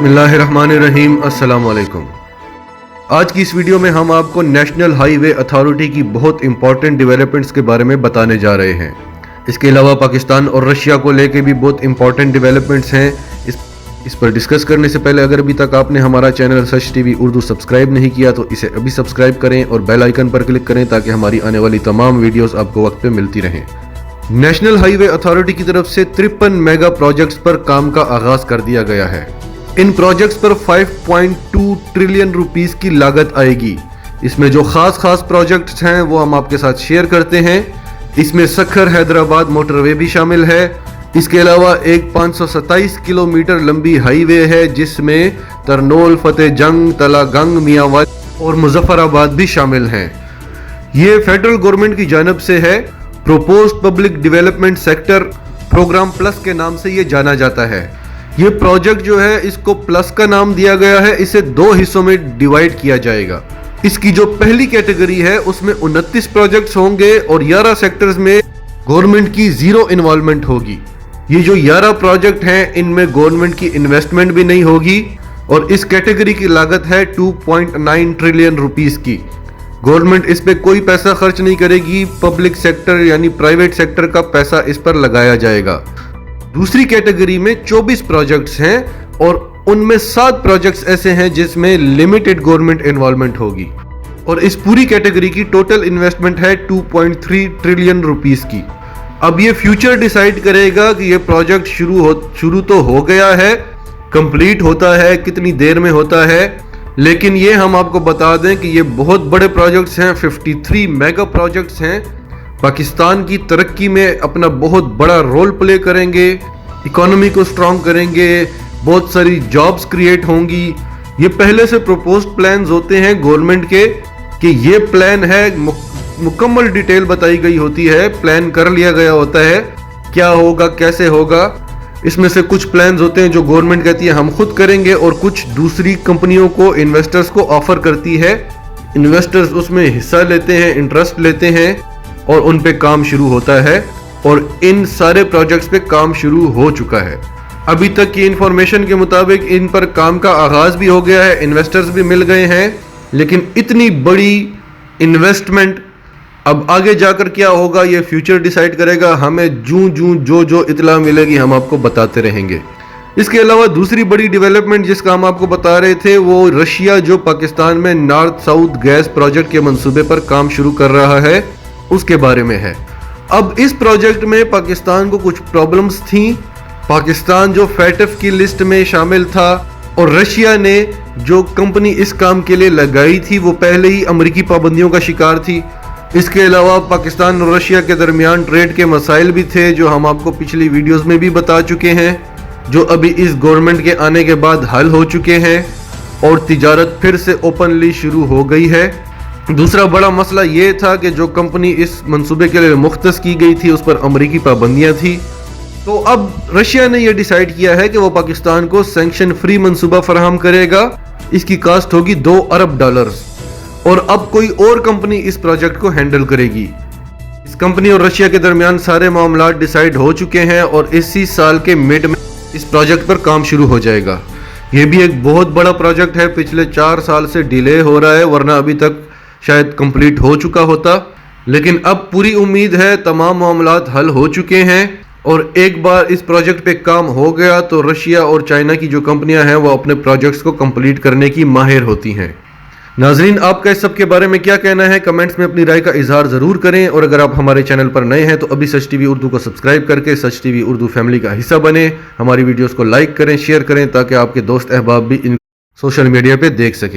बिस्मिल्लाहिर्रहमानिर्रहीम। अस्सलाम वालेकुम। आज की इस वीडियो में हम आपको नेशनल हाईवे अथॉरिटी की बहुत इंपॉर्टेंट डेवलपमेंट्स के बारे में बताने जा रहे हैं। इसके अलावा पाकिस्तान और रशिया को लेके भी बहुत इंपॉर्टेंट डेवलपमेंट्स हैं। इस पर डिस्कस करने से पहले अगर अभी तक आपने हमारा चैनल सच टीवी उर्दू सब्सक्राइब नहीं किया तो इसे अभी सब्सक्राइब करें और बेल आइकन पर क्लिक करें ताकि हमारी आने वाली तमाम वीडियोस आपको वक्त पे मिलती रहें। नेशनल हाईवे अथॉरिटी की तरफ से 53 मेगा प्रोजेक्ट्स पर काम का आगाज कर दिया गया है। इन प्रोजेक्ट्स पर 5.2 ट्रिलियन रुपीस की लागत आएगी। इसमें जो खास प्रोजेक्ट्स हैं वो हम आपके साथ शेयर करते हैं। इसमें सखर हैदराबाद मोटरवे भी शामिल है। इसके अलावा एक 527 किलोमीटर लंबी हाईवे है जिसमें तरनोल, फतेह जंग, तलागंग, मियांवाली और मुजफ्फराबाद भी शामिल हैं। ये फेडरल गवर्नमेंट की जानिब से है। Proposed public development sector programme plus के नाम से ये जाना जाता है। ये प्रोजेक्ट जो है इसको प्लस का नाम दिया गया है। इसे 2 हिस्सों में डिवाइड किया जाएगा। इसकी जो पहली कैटेगरी है उसमें 29 प्रोजेक्ट्स होंगे और 11 सेक्टर्स में गवर्नमेंट की जीरो इन्वॉल्वमेंट होगी। ये जो 11 प्रोजेक्ट हैं इनमें गवर्नमेंट की इन्वेस्टमेंट भी नहीं होगी और इस कैटेगरी की लागत है 2.9 ट्रिलियन रुपीस की। गवर्नमेंट इस पे कोई पैसा खर्च नहीं करेगी। पब्लिक सेक्टर यानी प्राइवेट सेक्टर का पैसा इस पर लगाया जाएगा। दूसरी कैटेगरी में 24 प्रोजेक्ट्स हैं और उनमें 7 प्रोजेक्ट्स ऐसे हैं जिसमें लिमिटेड गवर्नमेंट इन्वॉल्वमेंट होगी और इस पूरी कैटेगरी की टोटल इन्वेस्टमेंट है 2.3 ट्रिलियन रुपीस की। अब ये फ्यूचर डिसाइड करेगा कि ये प्रोजेक्ट शुरू तो हो गया है, कंप्लीट होता है, कितनी देर में होता है। लेकिन ये हम आपको बता दें कि ये बहुत बड़े प्रोजेक्ट्स हैं। 53 मेगा प्रोजेक्ट्स हैं। पाकिस्तान की तरक्की में अपना बहुत बड़ा रोल प्ले करेंगे, इकोनॉमी को स्ट्रॉन्ग करेंगे, बहुत सारी जॉब्स क्रिएट होंगी। ये पहले से प्रपोज्ड प्लान्स होते हैं गवर्नमेंट के कि ये प्लान है, मुकम्मल डिटेल बताई गई होती है, प्लान कर लिया गया होता है क्या होगा, कैसे होगा। इसमें से कुछ प्लान्स होते हैं जो गवर्नमेंट कहती है हम खुद करेंगे और कुछ दूसरी कंपनियों को, इन्वेस्टर्स को ऑफर करती है। इन्वेस्टर्स उसमें हिस्सा लेते हैं, इंटरेस्ट लेते हैं और उन पे काम शुरू होता है और इन सारे प्रोजेक्ट्स पे काम शुरू हो चुका है। अभी तक की इंफॉर्मेशन के मुताबिक इन पर काम का आगाज भी हो गया है, इन्वेस्टर्स भी मिल गए हैं। लेकिन इतनी बड़ी इन्वेस्टमेंट अब आगे जाकर क्या होगा ये फ्यूचर डिसाइड करेगा। हमें जो इतला मिलेगी हम आपको बताते रहेंगे। इसके अलावा दूसरी बड़ी डेवलपमेंट जिसका हम आपको बता रहे थे वो रशिया जो पाकिस्तान में नॉर्थ साउथ गैस प्रोजेक्ट के मंसूबे पर काम शुरू कर रहा है उसके बारे में है। अब इस प्रोजेक्ट में पाकिस्तान को कुछ प्रॉब्लम्स थी। पाकिस्तान जो फैटफ की लिस्ट में शामिल था और रशिया ने जो कंपनी इस काम के लिए लगाई थी वो पहले ही अमेरिकी पाबंदियों का शिकार थी। इसके अलावा पाकिस्तान और रशिया के दरमियान ट्रेड के मसाइल भी थे जो हम आपको पिछली वीडियोस में भी बता चुके हैं, जो अभी इस गवर्नमेंट के आने के बाद हल हो चुके हैं और तिजारत फिर से ओपनली शुरू हो गई है। दूसरा बड़ा मसला ये था कि जो कंपनी इस मंसूबे के लिए मुख्तस की गई थी उस पर अमेरिकी पाबंदियां थी। तो अब रशिया ने यह डिसाइड किया है कि वो पाकिस्तान को सैंक्शन फ्री मंसूबा फराहम करेगा। इसकी कास्ट होगी $2 अरब और अब कोई और कंपनी इस प्रोजेक्ट को हैंडल करेगी। इस कंपनी और रशिया के दरमियान सारे मामला डिसाइड हो चुके हैं और इसी साल के मिड में इस प्रोजेक्ट पर काम शुरू हो जाएगा। यह भी एक बहुत बड़ा प्रोजेक्ट है, पिछले 4 साल से डिले हो रहा है, वरना अभी तक शायद कंप्लीट हो चुका होता। लेकिन अब पूरी उम्मीद है, तमाम मामलात हल हो चुके हैं और एक बार इस प्रोजेक्ट पे काम हो गया तो रशिया और चाइना की जो कंपनियां हैं वो अपने प्रोजेक्ट्स को कंप्लीट करने की माहिर होती हैं। नाजरीन, आपका इस सब के बारे में क्या कहना है? कमेंट्स में अपनी राय का इजहार ज़रूर करें और अगर आप हमारे चैनल पर नए हैं तो अभी सच टीवी उर्दू को सब्सक्राइब करके सच टीवी उर्दू फैमिली का हिस्सा बने। हमारी वीडियोस को लाइक करें, शेयर करें ताकि आपके दोस्त अहबाब भी इन सोशल मीडिया पे देख सकें।